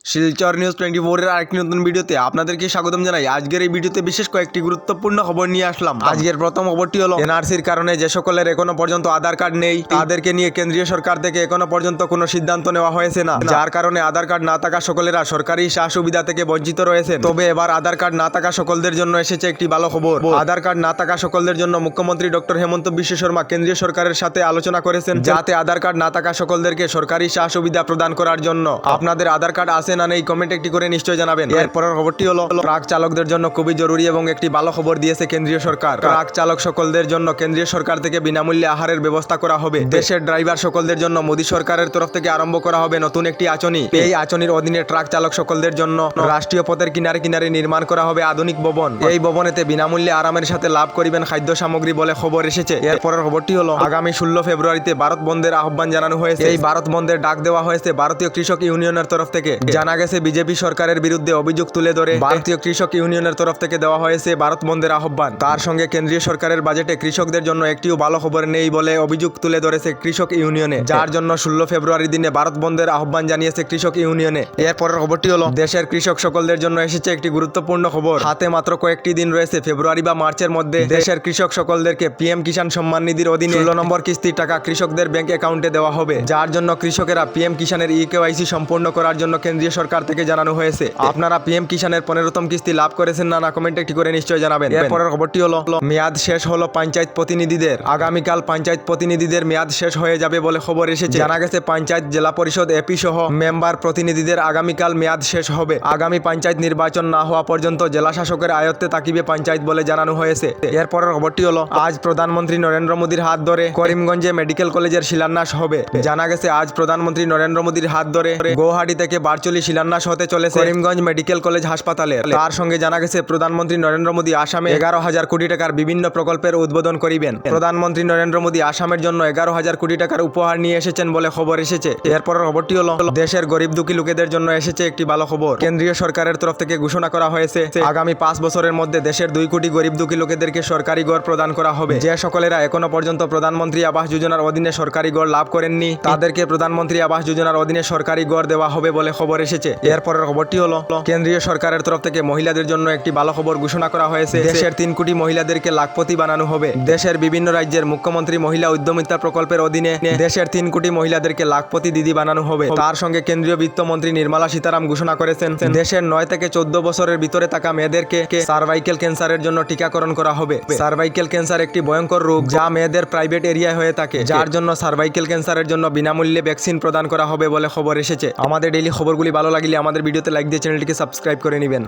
Silchar news 24 এর আরেকটি নতুন ভিডিওতে আপনাদেরকে স্বাগতম জানাই। আজকের এই ভিডিওতে বিশেষ কয়েকটি গুরুত্বপূর্ণ খবর নিয়ে আসলাম। আজকের প্রথম খবরটি হলো এনআরসির কারণে যে সকলের এখনো পর্যন্ত আধার কার্ড নেই তাদেরকে নিয়ে কেন্দ্রীয় সরকার থেকে এখনো পর্যন্ত কোনো সিদ্ধান্ত নেওয়া হয়েছে না, যার কারণে আধার কার্ড না থাকা সকলেরা সরকারি সুবিধা থেকে বঞ্চিত রয়েছেন। তবে এবার আধার কার্ড না থাকা সকলদের জন্য এসেছে একটি ভালো খবর। আধার কার্ড না থাকা সকলদের জন্য মুখ্যমন্ত্রী ডক্টর হেমন্ত বিশ্ব শর্মা কেন্দ্রীয় সরকারের সাথে আলোচনা করেছেন, যাতে আধার কার্ড না থাকা সকলদেরকে সরকারি সুবিধা প্রদান করার জন্য। আপনাদের আধার কার্ড আছে না নেই কমেন্ট একটি করে নিশ্চয় জানাবেন। এরপরের খবরটি হলো ট্রাক চালকদের জন্য খুবই জরুরি এবং একটি ভালো খবর দিয়েছে কেন্দ্রীয় সরকার। ট্রাক চালক সকলদের জন্য কেন্দ্রীয় সরকার থেকে বিনামূল্যে আহারের ব্যবস্থা করা হবে। দেশের ড্রাইভার সকলদের জন্য মোদী সরকারের তরফ থেকে আরম্ভ করা হবে নতুন একটি আঁচনি। এই আঁচনির অধীনে ট্রাক চালক সকলদের জন্য রাষ্ট্রীয় পথের কিনারে কিনারে নির্মাণ করা হবে আধুনিক ভবন। এই ভবনেতে বিনামূল্যে আরামের সাথে লাভ করিবেন খাদ্য সামগ্রী বলে খবর এসেছে। এরপরের খবরটি হলো আগামী 16 ফেব্রুয়ারিতে ভারত বন্ধের আহ্বান জানানো হয়েছে। এই ভারত বন্ধের ডাক দেওয়া হয়েছে ভারতীয় কৃষক ইউনিয়নের তরফ থেকে। জানা গেছে বিজেপি সরকারের বিরুদ্ধে অভিযোগ তুলে ধরে ভারতীয় কৃষক ইউনিয়নের তরফ থেকে দেওয়া হয়েছে ভারত বন্ধের আহ্বান। তার সঙ্গে কেন্দ্রীয় সরকারের বাজেটে কৃষকদের জন্য একটিও ভালো খবর নেই বলে অভিযোগ তুলে ধরেছে কৃষক ইউনিয়নে, যার জন্য 16 ফেব্রুয়ারি দিনে ভারত বন্ধের আহ্বান জানিয়েছে কৃষক ইউনিয়নে। এরপরের খবরটি হলো দেশের কৃষক সকলদের জন্য এসেছে একটি গুরুত্বপূর্ণ খবর। হাতে মাত্র কয়েকটি দিন রয়েছে ফেব্রুয়ারি বা মার্চের মধ্যে দেশের কৃষক সকলদেরকে পিএম কিষাণ সম্মান নিধির অধীনে 16 নম্বর কিস্তির টাকা কৃষকদের ব্যাংক অ্যাকাউন্টে দেওয়া হবে, যার জন্য কৃষকেরা পিএম কিষাণের ইকেওয়াইসি সম্পূর্ণ করার জন্য কেন্দ্রীয় সরকার থেকে জানানো হয়েছে। আপনারা পিএম কিষাণের 15তম কিস্তি লাভ করেছেন না কমেন্ট একটি করে নিশ্চয় জানাবেন। এরপরের খবরটি হলো মেয়াদ শেষ হলো পঞ্চায়েত প্রতিনিধিদের। আগামীকাল পঞ্চায়েত প্রতিনিধিদের মেয়াদ শেষ হয়ে যাবে বলে খবর এসেছে। জানা গেছে পঞ্চায়েত, জেলা পরিষদ, এপি সহ মেম্বার প্রতিনিধিদের আগামীকাল মেয়াদ শেষ হবে। আগামী পঞ্চায়েত নির্বাচন না হওয়া পর্যন্ত জেলা শাসকের আয়ত্তে থাকিবে পঞ্চায়েত বলে জানানো হয়েছে। এরপরের খবরটি হলো আজ প্রধানমন্ত্রী নরেন্দ্র মোদীর হাত ধরে করিমগঞ্জে মেডিকেল কলেজের শিলান্যাস হবে। জানা গেছে আজ প্রধানমন্ত্রী নরেন্দ্র মোদীর হাত ধরে গুয়াহাটি থেকে ভার্চুয়ালি শিলান্যাস হতে চলেছে করিমগঞ্জ মেডিকেল কলেজ হাসপাতালে। তার সঙ্গে জানা গেছে প্রধানমন্ত্রী নরেন্দ্র মোদী আসামে 11,000 কোটি টাকার বিভিন্ন প্রকল্পের উদ্বোধন করিবেন। প্রধানমন্ত্রী নরেন্দ্র মোদী আসামের জন্য 11,000 কোটি টাকার উপহার নিয়ে এসেছেন বলে খবর এসেছে। এরপরের খবরটি হলো দেশের গরিব দুঃখী লোকেদের জন্য এসেছে একটি ভালো খবর। কেন্দ্রীয় সরকারের তরফ থেকে ঘোষণা করা হয়েছে আগামী 5 বছরের মধ্যে দেশের 2 কোটি গরিব দুঃখী লোকেদেরকে সরকারি ঘর প্রদান করা হবে। যে সকলেরা এখনো পর্যন্ত প্রধানমন্ত্রী আবাস যোজনার অধীনে সরকারি ঘর লাভ করেননি তাদেরকে প্রধানমন্ত্রী আবাস যোজনার অধীনে সরকারি ঘর দেওয়া হবে বলে খবর এসেছে। এরপরের খবরটি হলো কেন্দ্রীয় সরকারের তরফ থেকে মহিলাদের জন্য একটি ভালো খবর ঘোষণা করা হয়েছে। দেশের 3 কোটি মহিলাদেরকে লাখপতি বানানো হবে। দেশের বিভিন্ন রাজ্যের মুখ্যমন্ত্রী মহিলা উদ্যমিতা প্রকল্পের অধীনে দেশের 3 কোটি মহিলাদেরকে লাখপতি দিদি বানানো হবে। তার সঙ্গে কেন্দ্রীয় বিত্তমন্ত্রী নির্মলা সীতারাম ঘোষণা করেছেন দেশের 9 থেকে 14 বছরের ভিতরে থাকা মেয়েদেরকে সার্ভাইকেল ক্যান্সারের জন্য টিকাকরণ করা হবে। সার্ভাইকেল ক্যান্সার একটি ভয়ঙ্কর রোগ যা মেয়েদের প্রাইভেট এরিয়ায় হয়ে থাকে, যার জন্য সার্ভাইকেল ক্যান্সারের জন্য বিনামূল্যে ভ্যাকসিন প্রদান করা হবে বলে খবর এসেছে। আমাদের ডেইলি খবরগুলি ভালো লাগলে আমাদের ভিডিওতে লাইক দিয়ে চ্যানেলটিকে সাবস্ক্রাইব করে নেবেন।